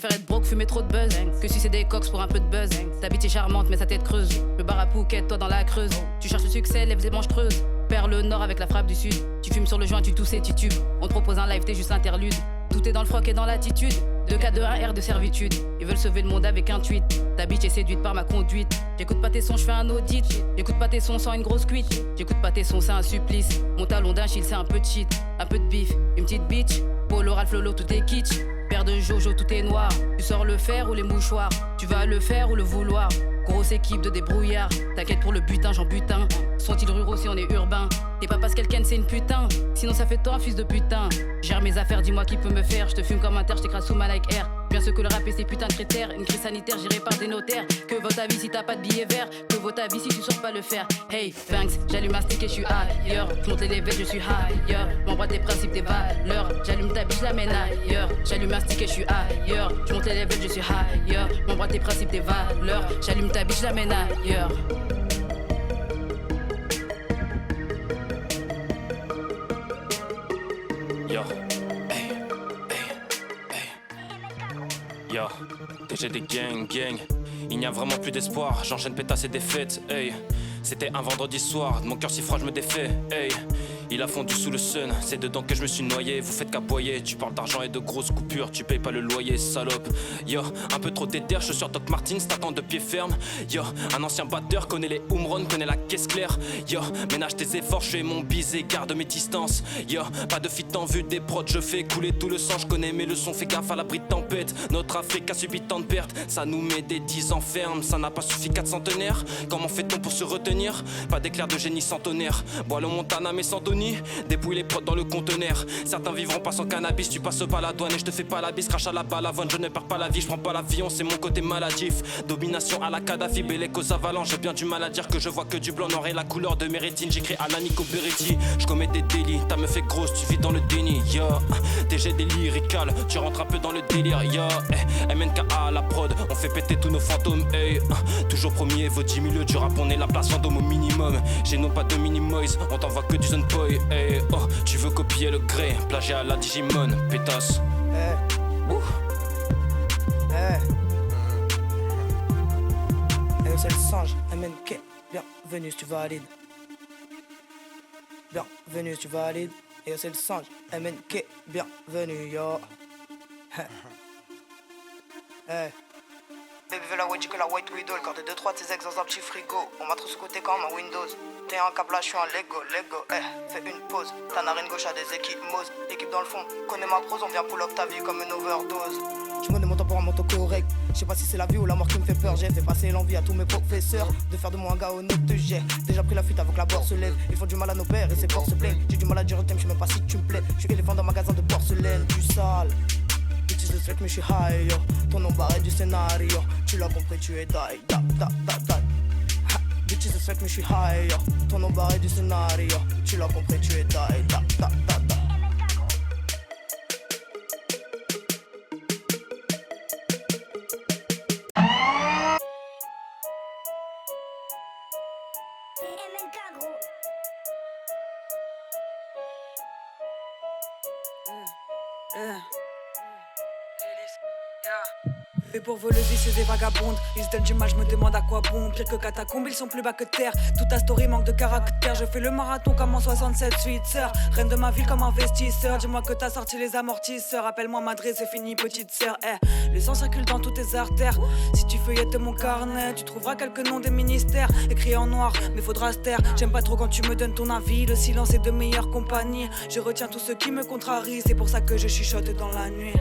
Préfère être broke, fumer trop de buzz que sucer des cox pour un peu de buzz. Ta bitch est charmante mais sa tête creuse. Le bar à Phuket, toi dans la Creuse. Tu cherches le succès, lèvres et manches creuses. Perds le nord avec la frappe du sud. Tu fumes sur le joint, tu tousses et tu tubes. On te propose un live, t'es juste interlude. Tout est dans le froc et dans l'attitude. 2K de 1R de servitude. Ils veulent sauver le monde avec un tweet. Ta bitch est séduite par ma conduite. J'écoute pas tes sons, je fais un audit. J'écoute pas tes sons sans une grosse cuite. J'écoute pas tes sons, c'est un supplice. Mon talon d'un chill, c'est un peu de shit. Un peu de bif, une petite bitch. Polo, Ralph Lolo, tout est kitsch. Paire de Jojo, tout est noir. Tu sors le fer ou les mouchoirs. Tu vas le faire ou le vouloir. Grosse équipe de débrouillards. T'inquiète pour le butin, j'en butin. Sont-ils ruraux si on est urbain? T'es pas parce qu'elle ken, c'est une putain. Sinon ça fait toi un fils de putain. Gère mes affaires, dis-moi qui peut me faire. Je te fume comme un terre, je t'écrase sous ma like air. Bien ce que le rap et ses putains de critères. Une crise sanitaire gérée par des notaires. Que vaut ta vie si t'as pas de billet vert? Que vaut ta vie si tu sors pas le faire? Hey, thanks, j'allume un stick et je suis ailleurs. Je monte les levels, je suis higher. M'envoie tes principes, tes valeurs. J'allume ta biche, la mène ailleurs. J'allume un stick et je suis ailleurs. Je monte les levels, je suis higher. M'envoie tes principes, tes valeurs. J'allume ta biche, la mène ailleurs. Yo, hey, hey, hey. Yo, TG des gang. Il n'y a vraiment plus d'espoir, j'enchaîne pétasses et défaites, hey. C'était un vendredi soir, de mon cœur si froid je me défais, hey. Il a fondu sous le sun, c'est dedans que je me suis noyé. Vous faites qu'aboyer, tu parles d'argent et de grosses coupures. Tu payes pas le loyer, salope. Yo, un peu trop déter, je suis sur Doc Martens, t'attends de pied ferme. Yo, un ancien batteur connaît les home runs, connaît la caisse claire. Yo, ménage tes efforts, je fais mon bisé, garde mes distances. Yo, pas de fit en vue des prods, je fais couler tout le sang. Je connais mes leçons, fais gaffe à l'abri de tempête. Notre Afrique a subi tant de pertes, ça nous met des 10 ans ferme. Ça n'a pas suffi 4 centenaires. Comment fait-on pour se retenir? Pas d'éclair de génie centenaire. Bois le Montana mais sans Donny. Dépouille les prods dans le conteneur. Certains vivront pas sans cannabis. Tu passes pas la douane et je te fais pas la bise. Crache à la balavone, je ne perds pas la vie. Je prends pas l'avion, c'est mon côté maladif. Domination à la Kadhafi, Bélec aux avalanches. J'ai bien du mal à dire que je vois que du blanc noir et la couleur de mes rétines. J'écris à la Nico Beretti. Je commets des délits, t'as me fait grosse, tu vis dans le déni. Yo, TG des lyrical, tu rentres un peu dans le délire. Yo, MNK à la prod, on fait péter tous nos fantômes. Hey, toujours premier, vaut 10 milieux du rap, on est la place fantôme au minimum. J'ai non pas de mini-moise, on t'envoie que du zone boy. Hey, oh, tu veux copier le gré, plagier à la Digimon, pétasse. C'est le singe, MNK, bienvenue si tu valides. Bienvenue si tu valides. Et c'est le singe, MNK, bienvenue yo. Baby veut la white que la white widow. Le corps de 2-3 de ses ex dans un petit frigo. On m'a trop sous-côté comme un Windows. T'es un câble là, je suis un Lego. Fais une pause. Ta narine gauche a des équipes Mose. Équipe dans le fond, connais ma prose. On vient pull up ta vie comme une overdose. Je monnaie mon temps pour un manteau correct. Je sais pas si c'est la vie ou la mort qui me fait peur. J'ai fait passer l'envie à tous mes professeurs de faire de moi un gars honnête de jet. Déjà pris la fuite avant que la bord se lève. Ils font du mal à nos pères et ses porcs se plaignent. J'ai du mal à dire au thème, je sais même pas si tu me plais. Je suis éléphant dans magasin de porcelaine. Du sale. Bitches de sec mais je suis high yo. Ton nom barré du scénario. Tu l'as compris, tu es die. Bitches de sec mais je suis high yo. Ton nom barré du scénario. Tu l'as compris, tu es die. Fait pour voler c'est des vagabondes. Ils se donnent du mal, je me demande à quoi bon. Pire que catacombe, ils sont plus bas que terre. Toute ta story manque de caractère. Je fais le marathon comme en 67 suite sœur. Reine de ma ville comme investisseur. Dis-moi que t'as sorti les amortisseurs. Appelle-moi madré, c'est fini petite sœur. Le sang circule dans toutes tes artères. Si tu feuillettes mon carnet, tu trouveras quelques noms des ministères écrits en noir, mais faudra se taire. J'aime pas trop quand tu me donnes ton avis. Le silence est de meilleure compagnie. Je retiens tout ce qui me contrarie. C'est pour ça que je chuchote dans la nuit.